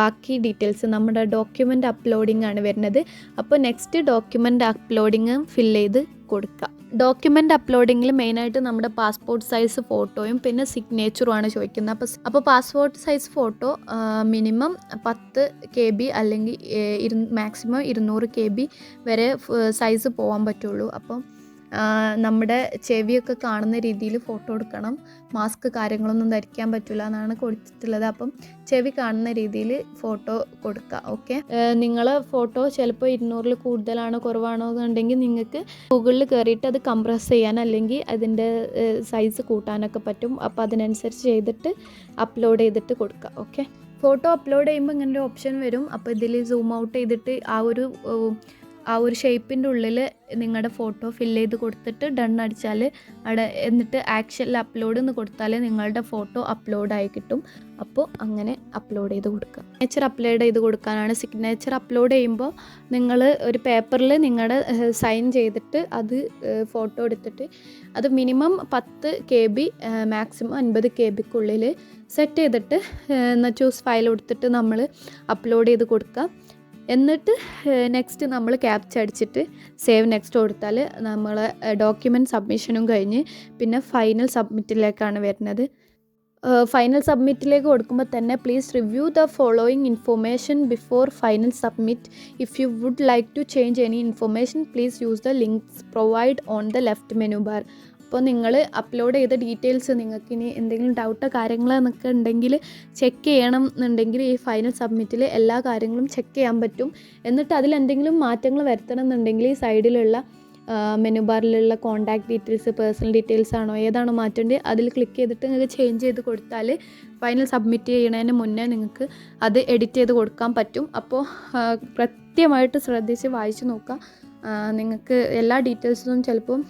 ബാക്കി ഡീറ്റെയിൽസ് നമ്മുടെ ഡോക്യുമെൻ്റ് അപ്ലോഡിംഗ് ആണ് വരുന്നത്. അപ്പോൾ നെക്സ്റ്റ് ഡോക്യുമെൻ്റ് അപ്ലോഡിങ് ഫില്ല് ചെയ്ത് കൊടുക്കുക. ഡോക്യുമെൻ്റ് അപ്ലോഡിങ്ങിൽ മെയിനായിട്ട് നമ്മുടെ പാസ്പോർട്ട് സൈസ് ഫോട്ടോയും പിന്നെ സിഗ്നേച്ചറുമാണ് ചോദിക്കുന്നത്. അപ്പോൾ passport size photo minimum 10 KB അല്ലെങ്കിൽ മാക്സിമം 200 KB വരെ സൈസ് പോകാൻ പറ്റുള്ളൂ. അപ്പം നമ്മുടെ ചെവിയൊക്കെ കാണുന്ന രീതിയിൽ ഫോട്ടോ എടുക്കണം. മാസ്ക് കാര്യങ്ങളൊന്നും ധരിക്കാൻ പറ്റില്ല എന്നാണ് കൊടുത്തിട്ടുള്ളത്. അപ്പം ചെവി കാണുന്ന രീതിയിൽ ഫോട്ടോ കൊടുക്കുക. ഓക്കെ, നിങ്ങൾ ഫോട്ടോ ചിലപ്പോൾ 200 കൂടുതലാണോ കുറവാണോ എന്നുണ്ടെങ്കിൽ നിങ്ങൾക്ക് ഗൂഗിളിൽ കയറിയിട്ട് അത് കംപ്രസ് ചെയ്യാൻ അല്ലെങ്കിൽ അതിൻ്റെ സൈസ് കൂട്ടാനൊക്കെ പറ്റും. അപ്പോൾ അതിനനുസരിച്ച് ചെയ്തിട്ട് അപ്ലോഡ് ചെയ്തിട്ട് കൊടുക്കുക. ഓക്കെ, ഫോട്ടോ അപ്ലോഡ് ചെയ്യുമ്പോൾ ഇങ്ങനെ ഒരു ഓപ്ഷൻ വരും. അപ്പോൾ ഇതിൽ സൂം ഔട്ട് ചെയ്തിട്ട് ആ ഒരു ഷേപ്പിൻ്റെ ഉള്ളിൽ നിങ്ങളുടെ ഫോട്ടോ ഫില്ല് ചെയ്ത് കൊടുത്തിട്ട് ഡൺ അടിച്ചാൽ അവിടെ എന്നിട്ട് ആക്ഷനിൽ അപ്ലോഡ് എന്ന് കൊടുത്താൽ നിങ്ങളുടെ ഫോട്ടോ അപ്ലോഡായി കിട്ടും. അപ്പോൾ അങ്ങനെ അപ്ലോഡ് ചെയ്ത് കൊടുക്കുക. സിഗ്നേച്ചർ അപ്ലോഡ് ചെയ്ത് കൊടുക്കാനാണ്. സിഗ്നേച്ചർ അപ്ലോഡ് ചെയ്യുമ്പോൾ നിങ്ങൾ ഒരു പേപ്പറിൽ നിങ്ങളുടെ സൈൻ ചെയ്തിട്ട് അത് ഫോട്ടോ എടുത്തിട്ട് അത് മിനിമം 10 KB മാക്സിമം 50 KBക്കുള്ളിൽ സെറ്റ് ചെയ്തിട്ട് ചൂസ് ഫയൽ കൊടുത്തിട്ട് നമ്മൾ അപ്ലോഡ് ചെയ്ത് കൊടുക്കുക. എന്നിട്ട് നെക്സ്റ്റ് നമ്മൾ ക്യാപ്ച അടിച്ചിട്ട് സേവ് നെക്സ്റ്റ് കൊടുത്താൽ നമ്മൾ ഡോക്യുമെൻറ്റ് സബ്മിഷനും കഴിഞ്ഞ് പിന്നെ ഫൈനൽ സബ്മിറ്റിലേക്കാണ് വരുന്നത്. ഫൈനൽ സബ്മിറ്റിലേക്ക് കൊടുക്കുമ്പോൾ തന്നെ please review the following information before final submit. If you would like to change any information please use the links provide on the left menu bar. അപ്പോൾ നിങ്ങൾ അപ്ലോഡ് ചെയ്ത ഡീറ്റെയിൽസ് നിങ്ങൾക്ക് ഇനി എന്തെങ്കിലും ഡൗട്ടോ കാര്യങ്ങളോ എന്നൊക്കെ ഉണ്ടെങ്കിൽ ചെക്ക് ചെയ്യണം എന്നുണ്ടെങ്കിൽ ഈ ഫൈനൽ സബ്മിറ്റിൽ എല്ലാ കാര്യങ്ങളും ചെക്ക് ചെയ്യാൻ പറ്റും. എന്നിട്ട് അതിലെന്തെങ്കിലും മാറ്റങ്ങൾ വരുത്തണം എന്നുണ്ടെങ്കിൽ ഈ സൈഡിലുള്ള മെനു ബാറിലുള്ള കോൺടാക്ട് ഡീറ്റെയിൽസ്, പേഴ്സണൽ ഡീറ്റെയിൽസ് ആണോ ഏതാണോ മാറ്റേണ്ടത് അതിൽ ക്ലിക്ക് ചെയ്തിട്ട് നിങ്ങൾക്ക് ചേഞ്ച് ചെയ്ത് കൊടുത്താൽ ഫൈനൽ സബ്മിറ്റ് ചെയ്യുന്നതിന് മുന്നേ നിങ്ങൾക്ക് അത് എഡിറ്റ് ചെയ്ത് കൊടുക്കാൻ പറ്റും. അപ്പോൾ കൃത്യമായിട്ട് ശ്രദ്ധിച്ച് വായിച്ച് നോക്കുക. നിങ്ങൾക്ക് എല്ലാ ഡീറ്റെയിൽസും ചിലപ്പം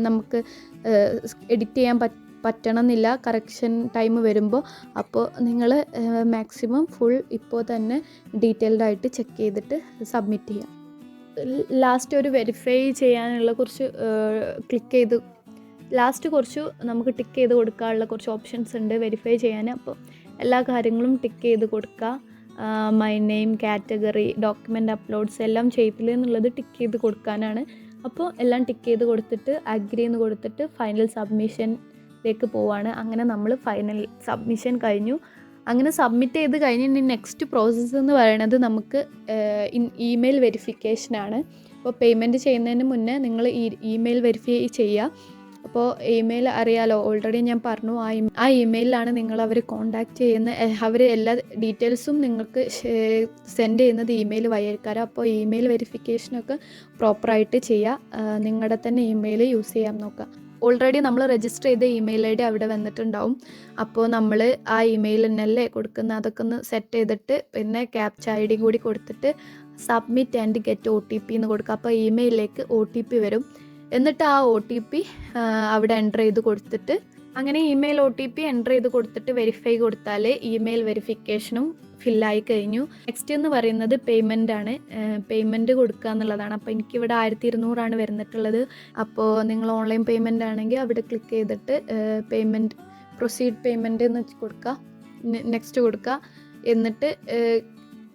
നമുക്ക് എഡിറ്റ് ചെയ്യാൻ പറ്റണമെന്നില്ല കറക്ഷൻ ടൈം വരുമ്പോൾ. അപ്പോൾ നിങ്ങൾ മാക്സിമം ഫുൾ ഇപ്പോൾ തന്നെ ഡീറ്റെയിൽഡായിട്ട് ചെക്ക് ചെയ്തിട്ട് സബ്മിറ്റ് ചെയ്യാം. ലാസ്റ്റ് ഒരു വെരിഫൈ ചെയ്യാനുള്ള കുറച്ച് ക്ലിക്ക് ചെയ്ത് ലാസ്റ്റ് കുറച്ച് നമുക്ക് ടിക്ക് ചെയ്ത് കൊടുക്കാനുള്ള കുറച്ച് ഓപ്ഷൻസ് ഉണ്ട് വെരിഫൈ ചെയ്യാൻ. അപ്പോൾ എല്ലാ കാര്യങ്ങളും ടിക്ക് ചെയ്ത് കൊടുക്കുക. My name, category, document uploads എല്ലാം ചെയ്തില്ല എന്നുള്ളത് ടിക്ക് ചെയ്ത് കൊടുക്കാനാണ്. അപ്പോൾ എല്ലാം ടിക്ക് ചെയ്ത് കൊടുത്തിട്ട് അഗ്രി എന്ന് കൊടുത്തിട്ട് ഫൈനൽ സബ്മിഷനിലേക്ക് പോവാണ്. അങ്ങനെ നമ്മൾ ഫൈനൽ സബ്മിഷൻ കഴിഞ്ഞു. അങ്ങനെ സബ്മിറ്റ് ചെയ്ത് കഴിഞ്ഞ് ഇനി നെക്സ്റ്റ് പ്രോസസ്സ് എന്ന് പറയുന്നത് നമുക്ക് ഇമെയിൽ വെരിഫിക്കേഷനാണ്. അപ്പോൾ പേയ്മെൻറ്റ് ചെയ്യുന്നതിന് മുന്നേ നിങ്ങൾ ഇമെയിൽ വെരിഫൈ ചെയ്യുക. അപ്പോൾ ഇമെയിൽ അറിയാലോ, ഓൾറെഡി ഞാൻ പറഞ്ഞു. ആ ഇമെയിലാണ് നിങ്ങൾ അവർ കോൺടാക്റ്റ് ചെയ്യുന്ന അവർ എല്ലാ ഡീറ്റെയിൽസും നിങ്ങൾക്ക് സെൻഡ് ചെയ്യുന്നത് ഇമെയിൽ വഴിയായിരിക്കും. അപ്പോൾ ഇമെയിൽ വെരിഫിക്കേഷനൊക്കെ പ്രോപ്പറായിട്ട് ചെയ്യുക. നിങ്ങളുടെ തന്നെ ഇമെയിൽ യൂസ് ചെയ്യാൻ നോക്കുക. ഓൾറെഡി നമ്മൾ രജിസ്റ്റർ ചെയ്ത ഇമെയിൽ ID അവിടെ വന്നിട്ടുണ്ടാവും. അപ്പോൾ നമ്മൾ ആ ഇമെയിൽ തന്നെയല്ലേ കൊടുക്കുന്ന അതൊക്കെ ഒന്ന് സെറ്റ് ചെയ്തിട്ട് പിന്നെ ക്യാപ്ച ID കൂടി കൊടുത്തിട്ട് സബ്മിറ്റ് ആൻഡ് ഗെറ്റ് OTP എന്ന് കൊടുക്കുക. അപ്പോൾ ഇമെയിലിലേക്ക് OTP വരും. എന്നിട്ട് ആ OTP അവിടെ എൻ്റർ ചെയ്ത് കൊടുത്തിട്ട് അങ്ങനെ ഇമെയിൽ OTP എൻ്റർ ചെയ്ത് കൊടുത്തിട്ട് വെരിഫൈ കൊടുത്താൽ ഇമെയിൽ വെരിഫിക്കേഷനും ഫില്ലായി കഴിഞ്ഞു. നെക്സ്റ്റ് എന്ന് പറയുന്നത് പേയ്മെൻ്റ് ആണ്. പേയ്മെൻറ്റ് കൊടുക്കുക എന്നുള്ളതാണ്. അപ്പോൾ എനിക്കിവിടെ 1200 വരുന്നിട്ടുള്ളത്. അപ്പോൾ നിങ്ങൾ ഓൺലൈൻ പേയ്മെൻ്റ് ആണെങ്കിൽ അവിടെ ക്ലിക്ക് ചെയ്തിട്ട് പേയ്മെൻറ്റ് പ്രൊസീഡ് പേയ്മെൻറ്റ് എന്ന് കൊടുക്കുക, നെക്സ്റ്റ് കൊടുക്കുക. എന്നിട്ട്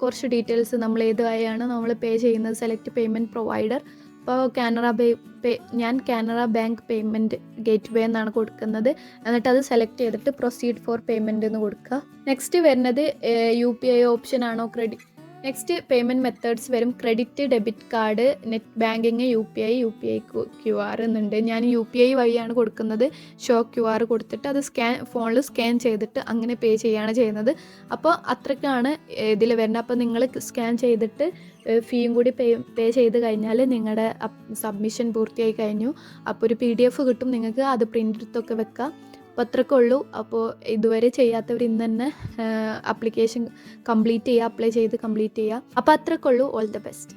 കുറച്ച് ഡീറ്റെയിൽസ് നമ്മൾ ഏത് വഴിയാണ് നമ്മൾ പേ ചെയ്യുന്നത് സെലക്ട് പേയ്മെൻറ്റ് പ്രൊവൈഡർ. അപ്പോൾ ഞാൻ കാനറ ബാങ്ക് പേയ്മെൻറ്റ് ഗേറ്റ് വേ എന്നാണ് കൊടുക്കുന്നത്. എന്നിട്ട് അത് സെലക്ട് ചെയ്തിട്ട് പ്രൊസീഡ് ഫോർ പേയ്മെൻറ്റ് എന്ന് കൊടുക്കുക. നെക്സ്റ്റ് വരുന്നത് UPI ഓപ്ഷൻ ആണോ നെക്സ്റ്റ് പേയ്മെൻറ്റ് മെത്തേഡ്സ് വരും. Credit, debit card, net banking, UPI QR എന്നുണ്ട്. ഞാൻ UPI വഴിയാണ് കൊടുക്കുന്നത്. ഷോ QR കൊടുത്തിട്ട് അത് ഫോണിൽ സ്കാൻ ചെയ്തിട്ട് അങ്ങനെ പേ ചെയ്യുകയാണ് ചെയ്യുന്നത്. അപ്പോൾ അത്രയ്ക്കാണ് ഇതിൽ വരുന്നത്. അപ്പോൾ നിങ്ങൾ സ്കാൻ ചെയ്തിട്ട് ഫീയും കൂടി പേ ചെയ്ത് കഴിഞ്ഞാൽ നിങ്ങളുടെ സബ്മിഷൻ പൂർത്തിയായി കഴിഞ്ഞു. അപ്പോൾ ഒരു PDF കിട്ടും നിങ്ങൾക്ക്. അത് പ്രിൻ്റ് എടുത്തൊക്കെ വെക്കാം. അപ്പോൾ അത്രയ്ക്കേ ഉള്ളൂ. അപ്പോൾ ഇതുവരെ ചെയ്യാത്തവർ ഇന്ന് തന്നെ ആപ്ലിക്കേഷൻ കംപ്ലീറ്റ് ചെയ്യുക, അപ്ലൈ ചെയ്ത് കംപ്ലീറ്റ് ചെയ്യുക. അപ്പോൾ അത്രയ്ക്കേ ഉള്ളൂ. All the best.